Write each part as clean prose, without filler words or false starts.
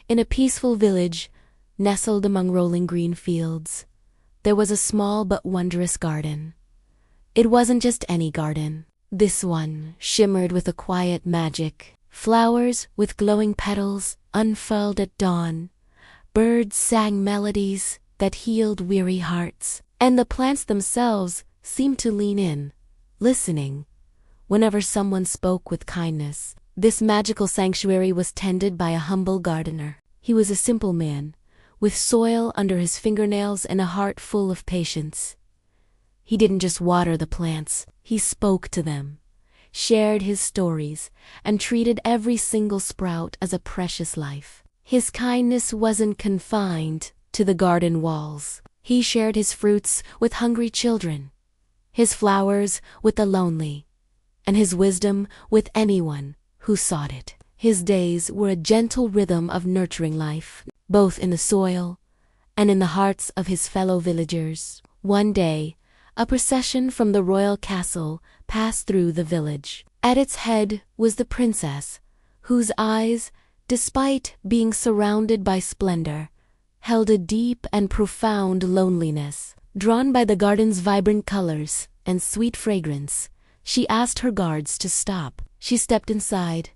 In a peaceful village, nestled among rolling green fields, there was a small but wondrous garden. It wasn't just any garden. This one shimmered with a quiet magic. Flowers with glowing petals unfurled at dawn. Birds sang melodies that healed weary hearts. And the plants themselves seemed to lean in, listening, whenever someone spoke with kindness. This magical sanctuary was tended by a humble gardener. He was a simple man, with soil under his fingernails and a heart full of patience. He didn't just water the plants, he spoke to them, shared his stories, and treated every single sprout as a precious life. His kindness wasn't confined to the garden walls. He shared his fruits with hungry children, his flowers with the lonely, and his wisdom with anyone who sought it. His days were a gentle rhythm of nurturing life, both in the soil and in the hearts of his fellow villagers. One day, a procession from the royal castle passed through the village. At its head was the princess, whose eyes, despite being surrounded by splendor, held a deep and profound loneliness. Drawn by the garden's vibrant colors and sweet fragrance, she asked her guards to stop. She stepped inside,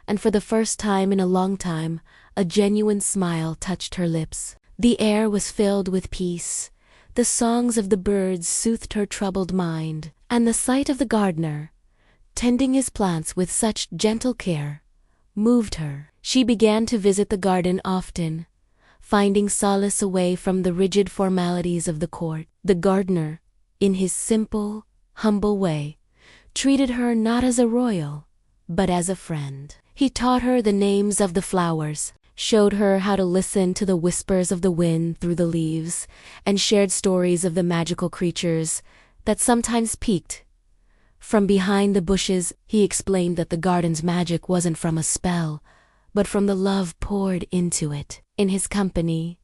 and for the first time in a long time, a genuine smile touched her lips. The air was filled with peace. The songs of the birds soothed her troubled mind, and the sight of the gardener, tending his plants with such gentle care, moved her. She began to visit the garden often, finding solace away from the rigid formalities of the court. The gardener, in his simple, humble way, treated her not as a royal, but as a friend. He taught her the names of the flowers, showed her how to listen to the whispers of the wind through the leaves, and shared stories of the magical creatures that sometimes peeked from behind the bushes. He explained that the garden's magic wasn't from a spell, but from the love poured into it. In his company,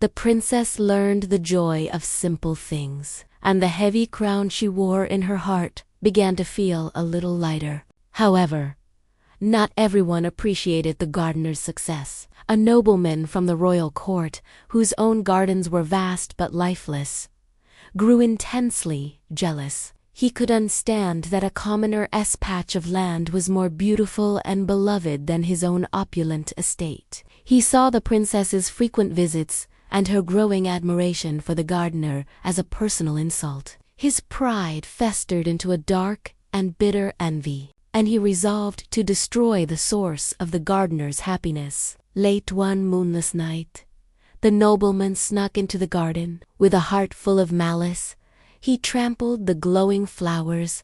the princess learned the joy of simple things, and the heavy crown she wore in her heart began to feel a little lighter. However, not everyone appreciated the gardener's success. A nobleman from the royal court, whose own gardens were vast but lifeless, grew intensely jealous. He could understand that a commoner's patch of land was more beautiful and beloved than his own opulent estate. He saw the princess's frequent visits and her growing admiration for the gardener as a personal insult. His pride festered into a dark and bitter envy, and he resolved to destroy the source of the gardener's happiness. Late one moonless night, the nobleman snuck into the garden. With a heart full of malice, he trampled the glowing flowers,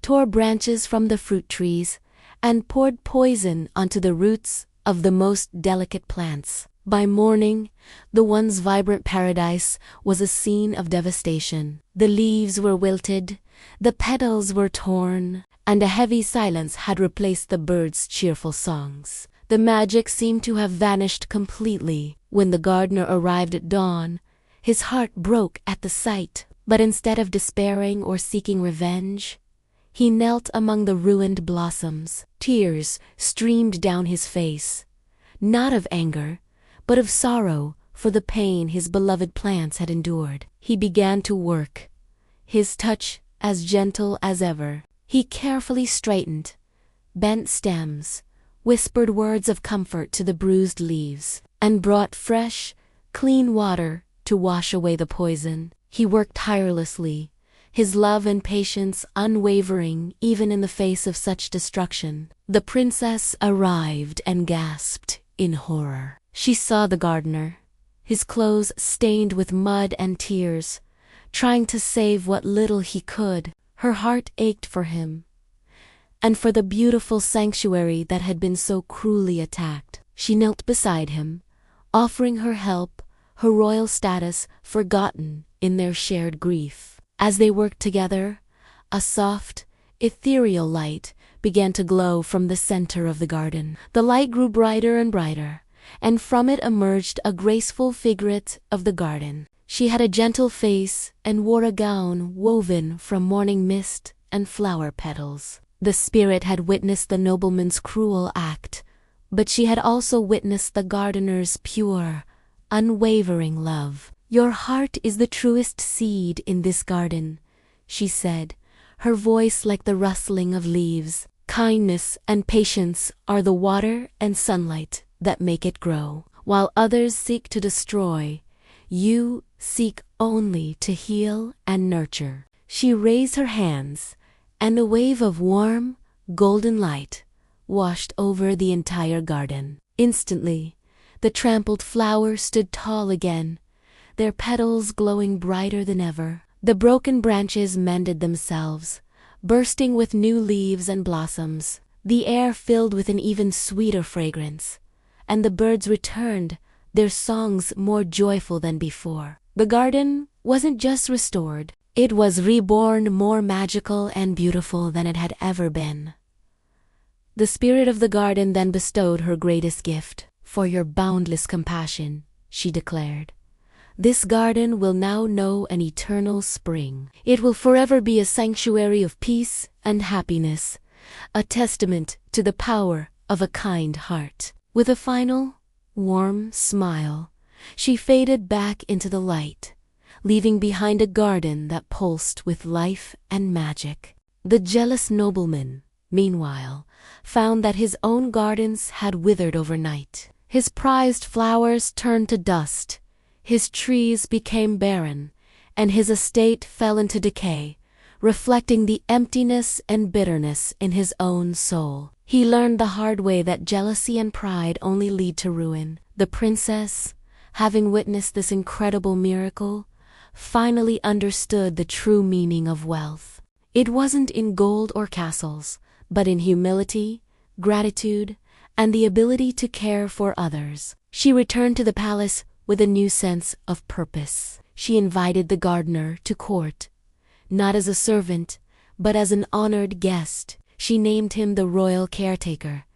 tore branches from the fruit trees, and poured poison onto the roots of the most delicate plants. By morning, the once vibrant paradise was a scene of devastation. The leaves were wilted, the petals were torn, and a heavy silence had replaced the birds' cheerful songs. The magic seemed to have vanished completely. When the gardener arrived at dawn, his heart broke at the sight. But instead of despairing or seeking revenge, he knelt among the ruined blossoms. Tears streamed down his face, not of anger, but of sorrow for the pain his beloved plants had endured. He began to work, his touch as gentle as ever. He carefully straightened, bent stems, whispered words of comfort to the bruised leaves, and brought fresh, clean water to wash away the poison. He worked tirelessly, his love and patience unwavering even in the face of such destruction. The princess arrived and gasped in horror. She saw the gardener, his clothes stained with mud and tears, trying to save what little he could. Her heart ached for him, and for the beautiful sanctuary that had been so cruelly attacked. She knelt beside him, offering her help, her royal status forgotten in their shared grief. As they worked together, a soft, ethereal light began to glow from the center of the garden. The light grew brighter and brighter, and from it emerged a graceful figurette of the garden. She had a gentle face and wore a gown woven from morning mist and flower petals. The spirit had witnessed the nobleman's cruel act, but she had also witnessed the gardener's pure, unwavering love. "Your heart is the truest seed in this garden," she said, her voice like the rustling of leaves. "Kindness and patience are the water and sunlight that make it grow. While others seek to destroy, you seek only to heal and nurture." She raised her hands, and a wave of warm, golden light washed over the entire garden. Instantly, the trampled flowers stood tall again, their petals glowing brighter than ever. The broken branches mended themselves, bursting with new leaves and blossoms. The air filled with an even sweeter fragrance, and the birds returned, their songs more joyful than before. The garden wasn't just restored, it was reborn, more magical and beautiful than it had ever been. The spirit of the garden then bestowed her greatest gift. "For your boundless compassion," she declared, "this garden will now know an eternal spring. It will forever be a sanctuary of peace and happiness, a testament to the power of a kind heart." With a final, warm smile, she faded back into the light, leaving behind a garden that pulsed with life and magic. The jealous nobleman, meanwhile, found that his own gardens had withered overnight. His prized flowers turned to dust, his trees became barren, and his estate fell into decay, reflecting the emptiness and bitterness in his own soul. He learned the hard way that jealousy and pride only lead to ruin. The princess, having witnessed this incredible miracle, finally understood the true meaning of wealth. It wasn't in gold or castles, but in humility, gratitude, and the ability to care for others. She returned to the palace with a new sense of purpose. She invited the gardener to court, not as a servant, but as an honored guest. She named him the royal caretaker,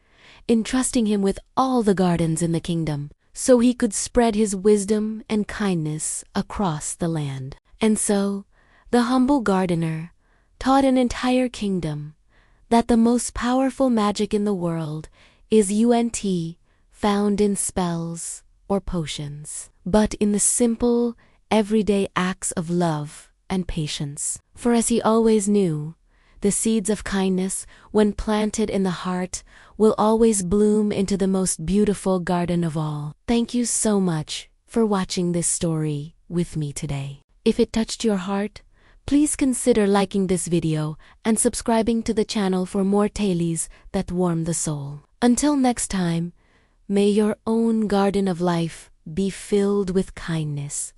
entrusting him with all the gardens in the kingdom, so he could spread his wisdom and kindness across the land. And so, the humble gardener taught an entire kingdom that the most powerful magic in the world is found in spells or potions, but in the simple, everyday acts of love and patience. For as he always knew, the seeds of kindness, when planted in the heart, will always bloom into the most beautiful garden of all. Thank you so much for watching this story with me today. If it touched your heart, please consider liking this video and subscribing to the channel for more tales that warm the soul. Until next time, may your own garden of life be filled with kindness.